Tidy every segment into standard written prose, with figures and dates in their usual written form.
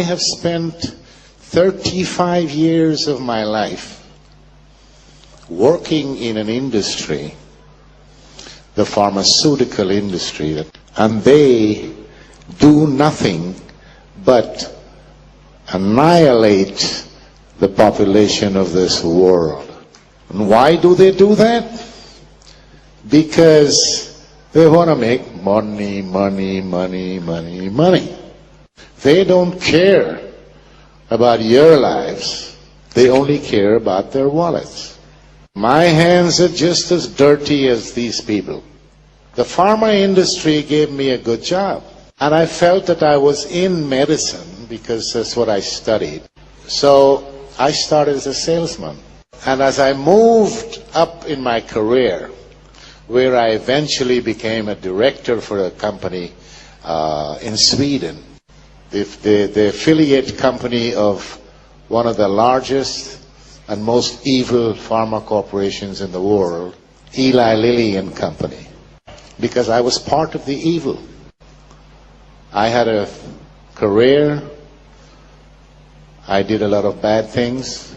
I have spent 35 years of my life working in an industry, the pharmaceutical industry, and they do nothing but annihilate the population of this world. And why do they do that? Because they want to make money, money, money, money, money. They don't care about your lives. They only care about their wallets. My hands are just as dirty as these people. The pharma industry gave me a good job. And I felt that I was in medicine because that's what I studied. So I started as a salesman. And as I moved up in my career, where I eventually became a director for a company in Sweden, the affiliate company of one of the largest and most evil pharma corporations in the world, Eli Lilly Company, because I was part of the evil. I had a career. I did a lot of bad things.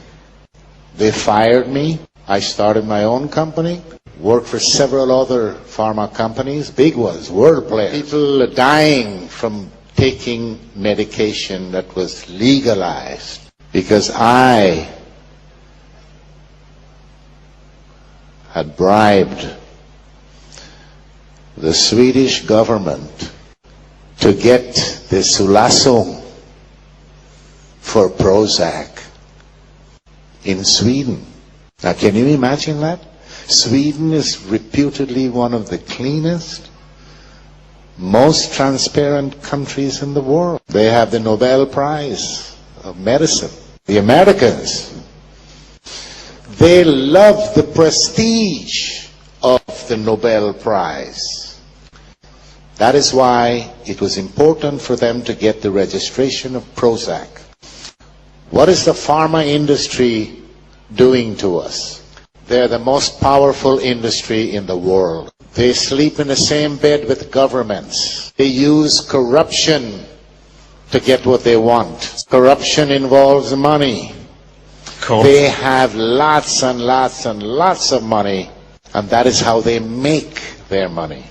They fired me. I started my own company, worked for several other pharma companies, big ones, world players. People dying from taking medication that was legalized because I had bribed the Swedish government to get the Sulasung for Prozac in Sweden. Now, can you imagine that? Sweden is reputedly one of the cleanest, most transparent countries in the world. They have the Nobel Prize of Medicine. The Americans, they love the prestige of the Nobel Prize. That is why it was important for them to get the registration of Prozac. What is the pharma industry doing to us? They're the most powerful industry in the world. They sleep in the same bed with governments. They use corruption to get what they want. Corruption involves money. Cool. They have lots and lots and lots of money, and that is how they make their money.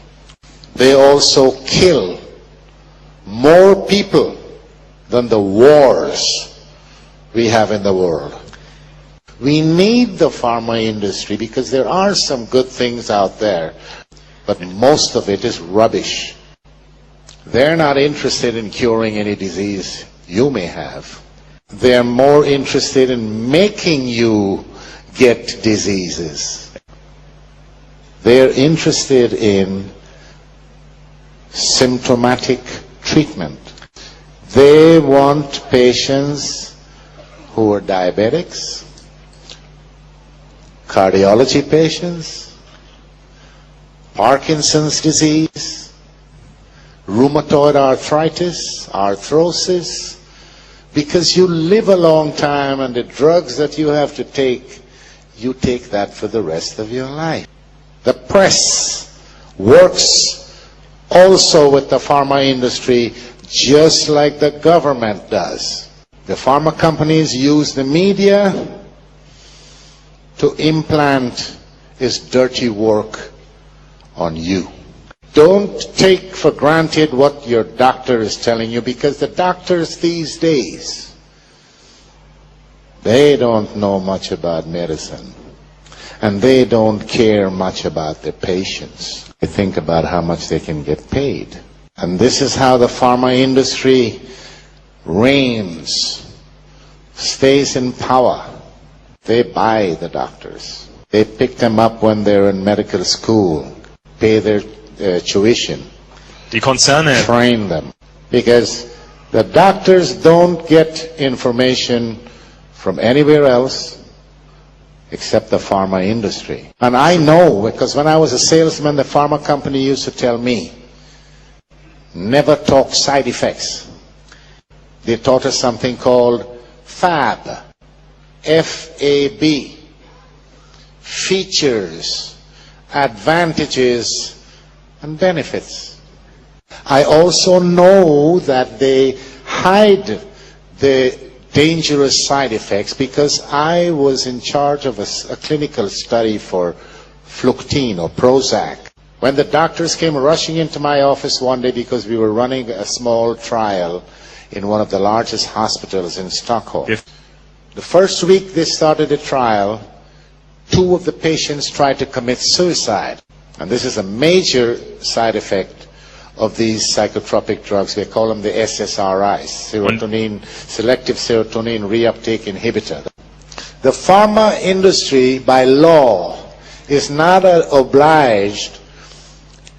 They also kill more people than the wars we have in the world. We need the pharma industry because there are some good things out there, but most of it is rubbish. They're not interested in curing any disease you may have. They're more interested in making you get diseases. They're interested in symptomatic treatment. They want patients who are diabetics, cardiology patients, Parkinson's disease, rheumatoid arthritis, arthrosis, because you live a long time and the drugs that you have to take, you take that for the rest of your life. The press works also with the pharma industry just like the government does. The pharma companies use the media to implant its dirty work on you. Don't take for granted what your doctor is telling you, because the doctors these days, they don't know much about medicine, and they don't care much about their patients. They think about how much they can get paid. And this is how the pharma industry reigns, stays in power. They buy the doctors. They pick them up when they're in medical school, pay their tuition, Die Konzerne train them. Because the doctors don't get information from anywhere else except the pharma industry. And I know, because when I was a salesman, the pharma company used to tell me, never talk side effects. They taught us something called FAB, F-A-B, features, advantages, and benefits. I also know that they hide the dangerous side effects because I was in charge of a clinical study for Fluctine or Prozac. When the doctors came rushing into my office one day because we were running a small trial in one of the largest hospitals in Stockholm. The first week they started the trial, 2 of the patients tried to commit suicide. And this is a major side effect of these psychotropic drugs. They call them the SSRIs, selective serotonin reuptake inhibitor. The pharma industry, by law, is not obliged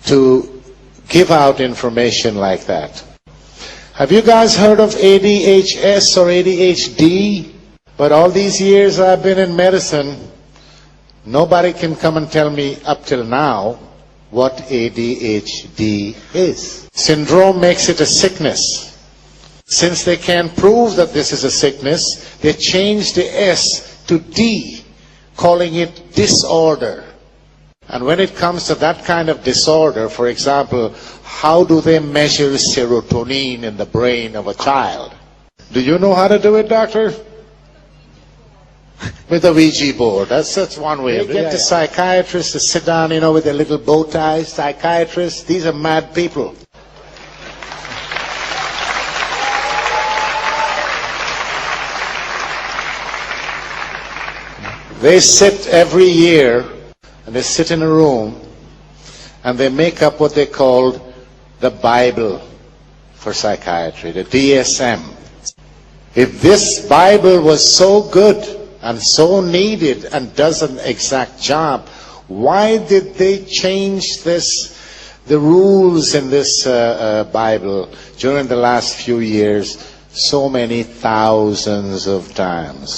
to give out information like that. Have you guys heard of ADHS or ADHD? But all these years I've been in medicine, nobody can come and tell me up till now what ADHD is. Syndrome makes it a sickness. Since they can't prove that this is a sickness, they changed the S to D, calling it disorder. And when it comes to that kind of disorder, for example, how do they measure serotonin in the brain of a child? Do you know how to do it, doctor? With a Ouija board. That's one way. They get the psychiatrists to sit down, with their little bow ties. Psychiatrists, these are mad people. They sit every year, and they sit in a room, and they make up what they call the Bible for psychiatry, the DSM. If this Bible was so good and so needed and does an exact job, why did they change the rules in this Bible during the last few years so many thousands of times?